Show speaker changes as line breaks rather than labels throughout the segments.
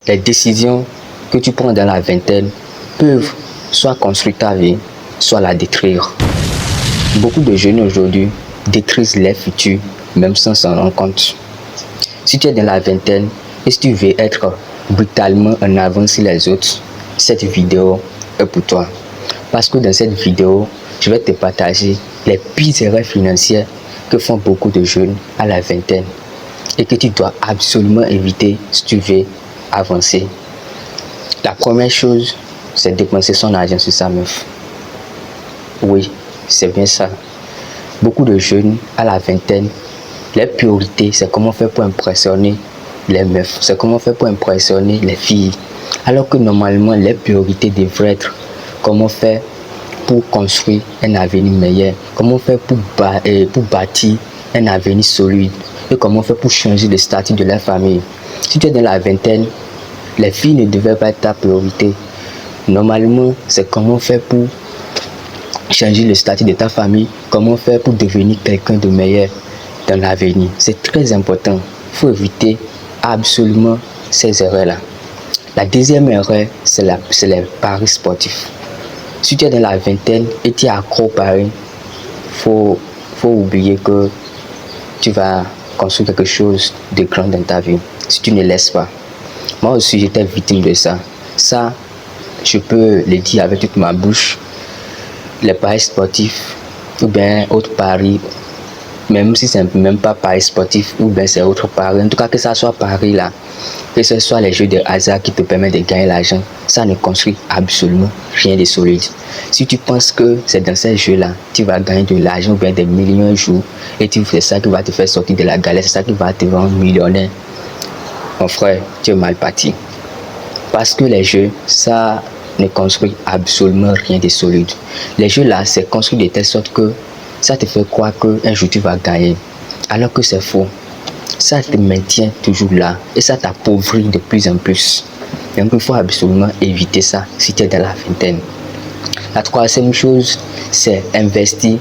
les décisions que tu prends dans la vingtaine peuvent soit construire ta vie, soit la détruire. Beaucoup de jeunes aujourd'hui détruisent leur futur, même sans s'en rendre compte. Si tu es dans la vingtaine et si tu veux être brutalement en avance sur les autres, cette vidéo est pour toi. Parce que dans cette vidéo, je vais te partager les pires erreurs financières que font beaucoup de jeunes à la vingtaine et que tu dois absolument éviter si tu veux avancer. La première chose, c'est dépenser son argent sur sa meuf. Oui, c'est bien ça. Beaucoup de jeunes à la vingtaine, leur priorité, c'est comment faire pour impressionner les meufs, c'est comment faire pour impressionner les filles. Alors que normalement, leur priorité devrait être comment faire pour construire un avenir meilleur, comment faire pour bâtir un avenir solide et comment faire pour changer le statut de leur famille. Si tu es dans la vingtaine, les filles ne devraient pas être ta priorité. Normalement, c'est comment faire pour changer le statut de ta famille, comment faire pour devenir quelqu'un de meilleur dans l'avenir. C'est très important. Il faut éviter absolument ces erreurs-là. La deuxième erreur, c'est les paris sportifs. Si tu es dans la vingtaine et tu es accro au pari, faut oublier que tu vas construire quelque chose de grand dans ta vie si tu ne laisses pas. Moi aussi, j'étais victime de ça. Ça, je peux le dire avec toute ma bouche. Les paris sportifs ou bien autres paris, même si c'est même pas paris sportif ou bien c'est autre paris, en tout cas que ça soit paris là, que ce soit les jeux de hasard qui te permettent de gagner l'argent, ça ne construit absolument rien de solide. Si tu penses que c'est dans ces jeux là, tu vas gagner de l'argent ou bien des millions un jour et tu fais ça qui va te faire sortir de la galère, c'est ça qui va te rendre millionnaire, mon frère, tu es mal parti. Parce que les jeux, ça ne construit absolument rien de solide. Les jeux là, c'est construit de telle sorte que ça te fait croire qu'un jour tu vas gagner. Alors que c'est faux. Ça te maintient toujours là et ça t'appauvrit de plus en plus. Donc il faut absolument éviter ça si tu es dans la vingtaine. La troisième chose, c'est investir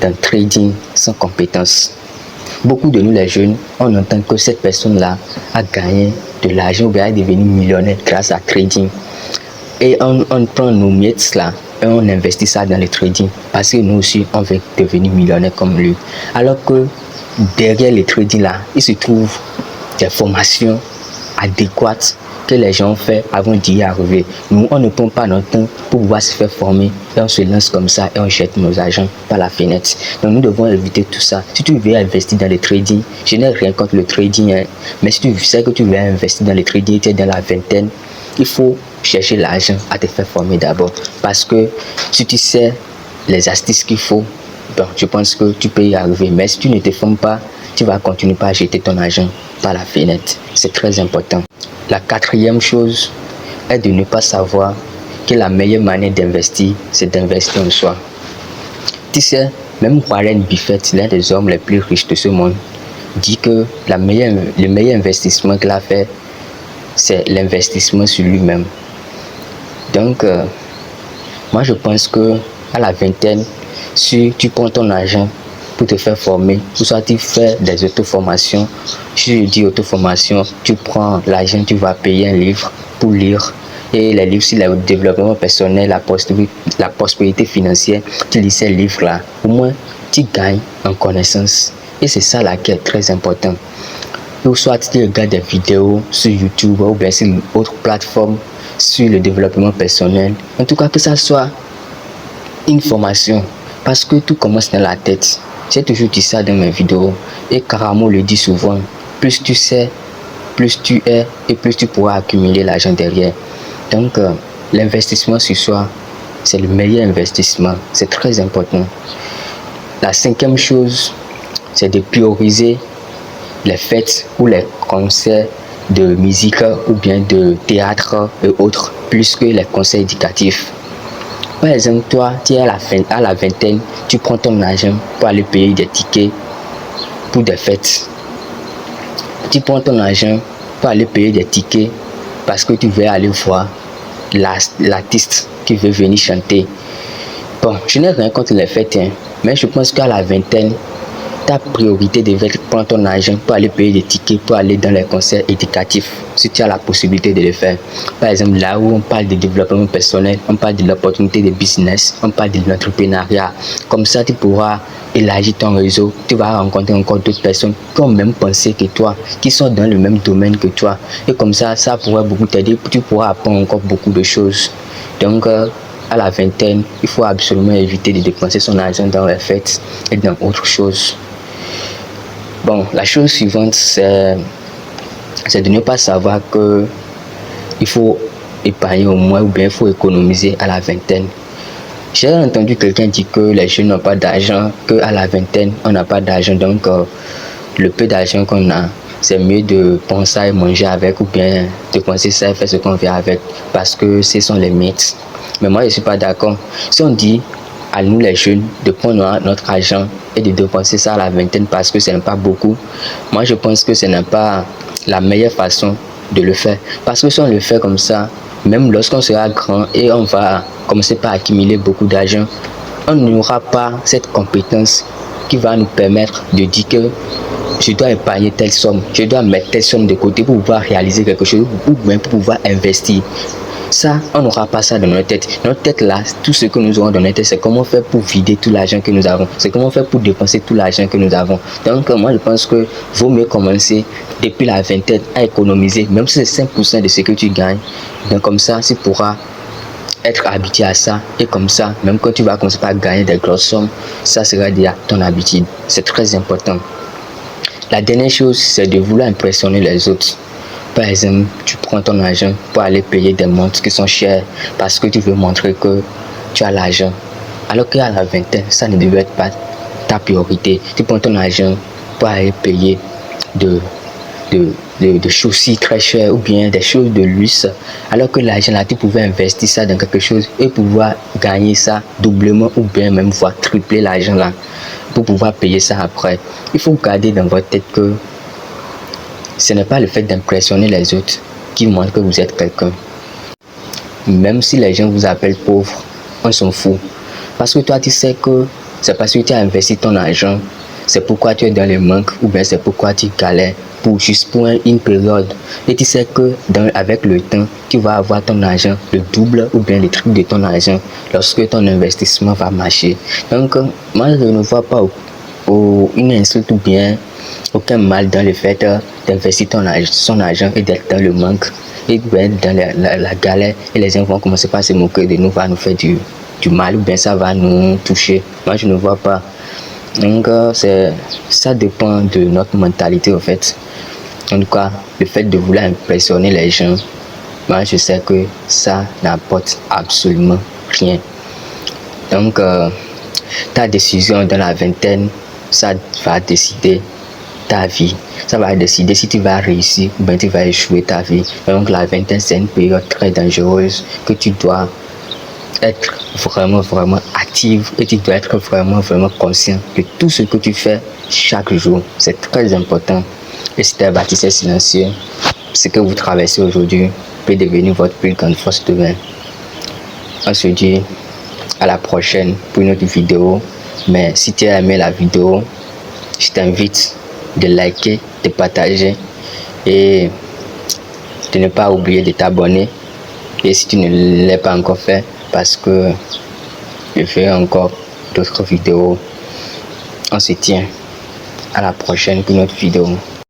dans le trading sans compétence. Beaucoup de nous les jeunes, on entend que cette personne-là a gagné de l'argent ou bien est devenue millionnaire grâce à trading. Et on prend nos miettes là et on investit ça dans le trading parce que nous aussi on veut devenir millionnaire comme lui. Alors que derrière le trading là, il se trouve des formations adéquates que les gens ont fait avant d'y arriver. Nous, on ne prend pas notre temps pour pouvoir se faire former et on se lance comme ça et on jette nos argent par la fenêtre. Donc nous devons éviter tout ça. Si tu veux investir dans le trading, je n'ai rien contre le trading, hein, mais si tu sais que tu veux investir dans le trading et tu es dans la vingtaine, il faut chercher l'argent à te faire former d'abord. Parce que si tu sais les astuces qu'il faut, bon, je pense que tu peux y arriver. Mais si tu ne te formes pas, tu vas continuer à jeter ton argent par la fenêtre. C'est très important. La quatrième chose est de ne pas savoir que la meilleure manière d'investir, c'est d'investir en soi. Tu sais, même Warren Buffett, l'un des hommes les plus riches de ce monde, dit que le meilleur investissement qu'il a fait, c'est l'investissement sur lui-même. Donc, moi je pense que à la vingtaine, si tu prends ton argent pour te faire former, ou soit tu fais des auto-formations, si je dis auto-formation, tu prends l'argent, tu vas payer un livre pour lire, et les livres sur le développement personnel, la prospérité financière, tu lis ces livres-là, au moins tu gagnes en connaissance. Et c'est ça là qui est très important. Ou soit tu regardes des vidéos sur YouTube ou bien sur une autre plateforme sur le développement personnel. En tout cas, que ça soit une formation, parce que tout commence dans la tête. J'ai toujours dit ça dans mes vidéos et Karamo le dit souvent. Plus tu sais, plus tu es et plus tu pourras accumuler l'argent derrière. Donc, l'investissement sur soi, c'est le meilleur investissement. C'est très important. La cinquième chose, c'est de prioriser les fêtes ou les concerts de musique ou bien de théâtre et autres, plus que les concerts éducatifs. Par exemple, toi, tu es à la vingtaine, tu prends ton argent pour aller payer des tickets pour des fêtes. Tu prends ton argent pour aller payer des tickets parce que tu veux aller voir l'artiste qui veut venir chanter. Bon, je n'ai rien contre les fêtes, hein, mais je pense qu'à la vingtaine, ta priorité devrait être prendre ton argent pour aller payer des tickets, pour aller dans les concerts éducatifs, si tu as la possibilité de le faire. Par exemple, là où on parle de développement personnel, on parle de l'opportunité de business, on parle de l'entrepreneuriat. Comme ça, tu pourras élargir ton réseau, tu vas rencontrer encore d'autres personnes qui ont même pensé que toi, qui sont dans le même domaine que toi. Et comme ça pourrait beaucoup t'aider, tu pourras apprendre encore beaucoup de choses. Donc, à la vingtaine, il faut absolument éviter de dépenser son argent dans les fêtes et dans autre chose. Bon, la chose suivante, c'est de ne pas savoir que il faut épargner au moins ou bien il faut économiser à la vingtaine. J'ai entendu quelqu'un dire que les jeunes n'ont pas d'argent, qu'à la vingtaine, on n'a pas d'argent. Donc, le peu d'argent qu'on a, c'est mieux de penser à manger avec ou bien de penser ça et faire ce qu'on veut avec parce que ce sont les mythes. Mais moi, je ne suis pas d'accord. Si on dit à nous les jeunes de prendre notre argent et de dépenser ça à la vingtaine parce que ce n'est pas beaucoup, moi je pense que ce n'est pas la meilleure façon de le faire. Parce que si on le fait comme ça, même lorsqu'on sera grand et on va commencer par accumuler beaucoup d'argent, on n'aura pas cette compétence qui va nous permettre de dire que je dois épargner telle somme, je dois mettre telle somme de côté pour pouvoir réaliser quelque chose ou même pour pouvoir investir. Ça, on n'aura pas ça dans notre tête. Notre tête là, tout ce que nous aurons dans notre tête, c'est comment faire pour vider tout l'argent que nous avons. C'est comment faire pour dépenser tout l'argent que nous avons. Donc, moi, je pense que vaut mieux commencer depuis la vingtaine à économiser, même si c'est 5% de ce que tu gagnes. Donc, comme ça, tu pourras être habitué à ça. Et comme ça, même quand tu vas commencer par gagner des grosses sommes, ça sera déjà ton habitude. C'est très important. La dernière chose, c'est de vouloir impressionner les autres. Par exemple, tu prends ton argent pour aller payer des montres qui sont chères parce que tu veux montrer que tu as l'argent. Alors qu'à la vingtaine, ça ne devait être pas ta priorité. Tu prends ton argent pour aller payer de chaussures très chères ou bien des choses de luxe. Alors que l'argent là, tu pouvais investir ça dans quelque chose et pouvoir gagner ça doublement ou bien même voir tripler l'argent là pour pouvoir payer ça après. Il faut garder dans votre tête que ce n'est pas le fait d'impressionner les autres qui montre que vous êtes quelqu'un. Même si les gens vous appellent pauvre, on s'en fout. Parce que toi, tu sais que c'est parce que tu as investi ton argent, c'est pourquoi tu es dans le manque ou bien c'est pourquoi tu galères juste pour une période. Et tu sais que avec le temps, tu vas avoir ton argent le double ou bien le triple de ton argent lorsque ton investissement va marcher. Donc, moi, je ne vois pas une insulte ou bien aucun mal dans le fait d'investir son argent et d'être dans le manque et d'être dans la galère et les gens vont commencer par se moquer de nous, va nous faire du mal ou bien ça va nous toucher. Moi je ne vois pas. Donc ça dépend de notre mentalité en fait. En tout cas, le fait de vouloir impressionner les gens, moi je sais que ça n'apporte absolument rien. Donc ta décision dans la vingtaine, ça va décider ta vie. Ça va décider si tu vas réussir ou bien tu vas échouer ta vie. Donc la vingtaine, c'est une période très dangereuse que tu dois être vraiment active et tu dois être vraiment conscient de tout ce que tu fais chaque jour. C'est très important. Et si tu es bâtisseur silencieux, ce que vous traversez aujourd'hui peut devenir votre plus grande force demain. On se dit à la prochaine pour une autre vidéo. Mais si tu as aimé la vidéo, je t'invite de liker, de partager et de ne pas oublier de t'abonner. Et si tu ne l'as pas encore fait, parce que je ferai encore d'autres vidéos, on se tient à la prochaine pour une autre vidéo.